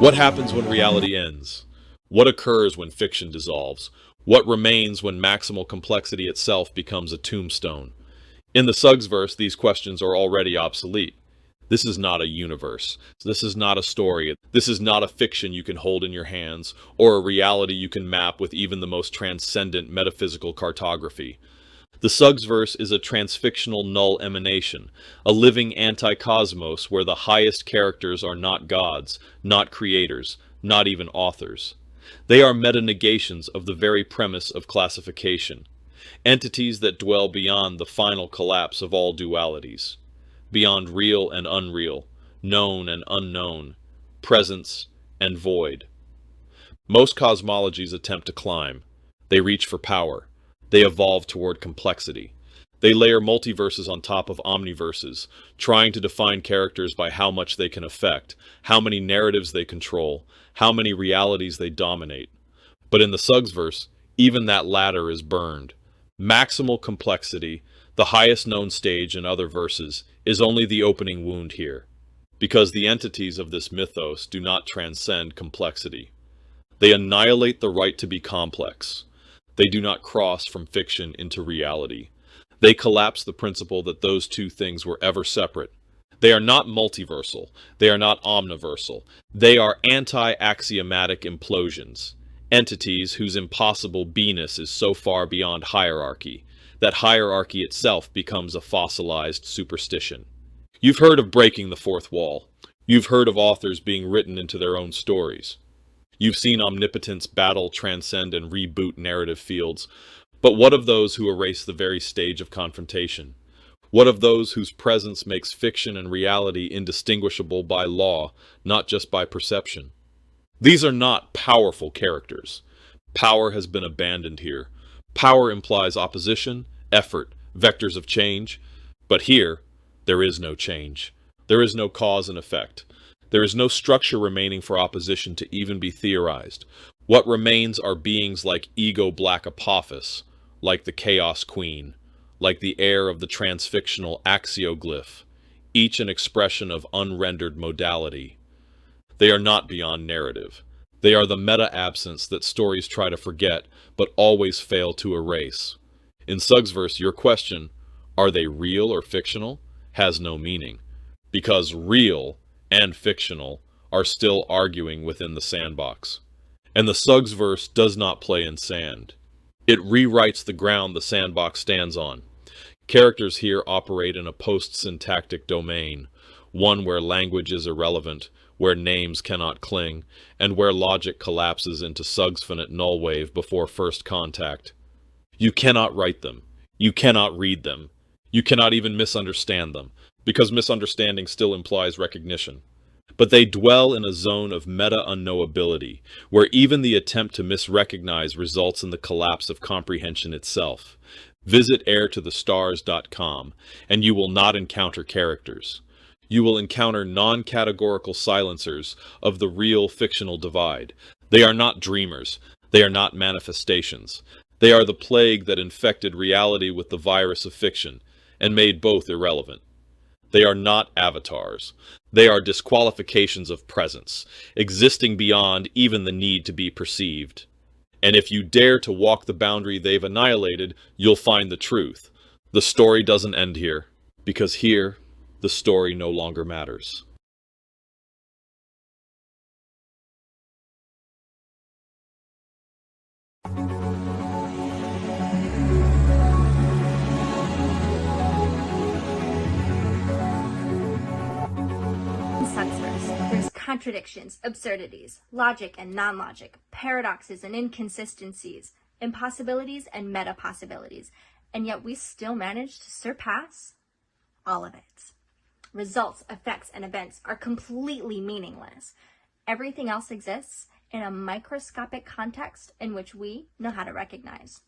What happens when reality ends? What occurs when fiction dissolves? What remains when maximal complexity itself becomes a tombstone? In the Suggsverse, these questions are already obsolete. This is not a universe. This is not a story. This is not a fiction you can hold in your hands, or a reality you can map with even the most transcendent metaphysical cartography. The Suggsverse is a transfictional null emanation, a living anti-cosmos where the highest characters are not gods, not creators, not even authors. They are meta-negations of the very premise of classification, entities that dwell beyond the final collapse of all dualities, beyond real and unreal, known and unknown, presence and void. Most cosmologies attempt to climb. They reach for power. They evolve toward complexity. They layer multiverses on top of omniverses, trying to define characters by how much they can affect, how many narratives they control, how many realities they dominate. But in the Suggsverse, even that latter is burned. Maximal complexity, the highest known stage in other verses, is only the opening wound here, because the entities of this mythos do not transcend complexity. They annihilate the right to be complex. They do not cross from fiction into reality. They collapse the principle that those two things were ever separate. They are not multiversal. They are not omniversal. They are anti-axiomatic implosions, entities whose impossible be-ness is so far beyond hierarchy that hierarchy itself becomes a fossilized superstition. You've heard of breaking the fourth wall. You've heard of authors being written into their own stories. You've seen omnipotence battle, transcend, and reboot narrative fields. But what of those who erase the very stage of confrontation? What of those whose presence makes fiction and reality indistinguishable by law, not just by perception? These are not powerful characters. Power has been abandoned here. Power implies opposition, effort, vectors of change. But here, there is no change. There is no cause and effect. There is no structure remaining for opposition to even be theorized. What remains are beings like Ego Blackapophis, like the Chaos Queen, like the heir of the transfictional axioglyph, each an expression of unrendered modality. They are not beyond narrative. They are the meta-absence that stories try to forget, but always fail to erase. In Suggsverse, your question, are they real or fictional, has no meaning, because real and fictional are still arguing within the sandbox. And the Suggsverse does not play in sand. It rewrites the ground the sandbox stands on. Characters here operate in a post-syntactic domain, one where language is irrelevant, where names cannot cling, and where logic collapses into suggsfinite null wave before first contact. You cannot write them. You cannot read them. You cannot even misunderstand them, because misunderstanding still implies recognition. But they dwell in a zone of meta-unknowability, where even the attempt to misrecognize results in the collapse of comprehension itself. Visit airtothestars.com, and you will not encounter characters. You will encounter non-categorical silencers of the real fictional divide. They are not dreamers. They are not manifestations. They are the plague that infected reality with the virus of fiction, and made both irrelevant. They are not avatars. They are disqualifications of presence, existing beyond even the need to be perceived. And if you dare to walk the boundary they've annihilated, you'll find the truth. The story doesn't end here, because here, the story no longer matters. Suggsverse, there's contradictions, absurdities, logic and non-logic, paradoxes and inconsistencies, impossibilities and meta-possibilities, and yet we still manage to surpass all of it. Results, effects, and events are completely meaningless. Everything else exists in a microscopic context in which we know how to recognize.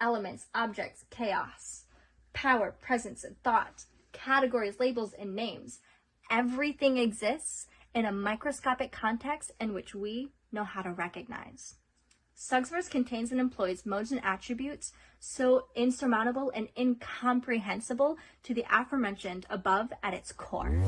Elements, objects, chaos, power, presence, and thought, categories, labels, and names. Everything exists in a microscopic context in which we know how to recognize. Suggsverse contains and employs modes and attributes so insurmountable and incomprehensible to the aforementioned above at its core.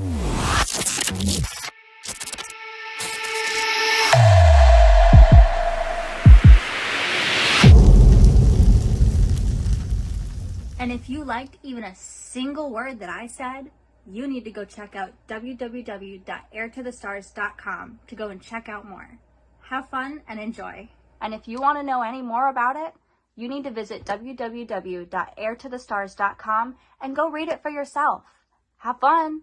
And if you liked even a single word that I said, you need to go check out www.airtothestars.com to go and check out more. Have fun and enjoy. And if you want to know any more about it, you need to visit www.airtothestars.com and go read it for yourself. Have fun!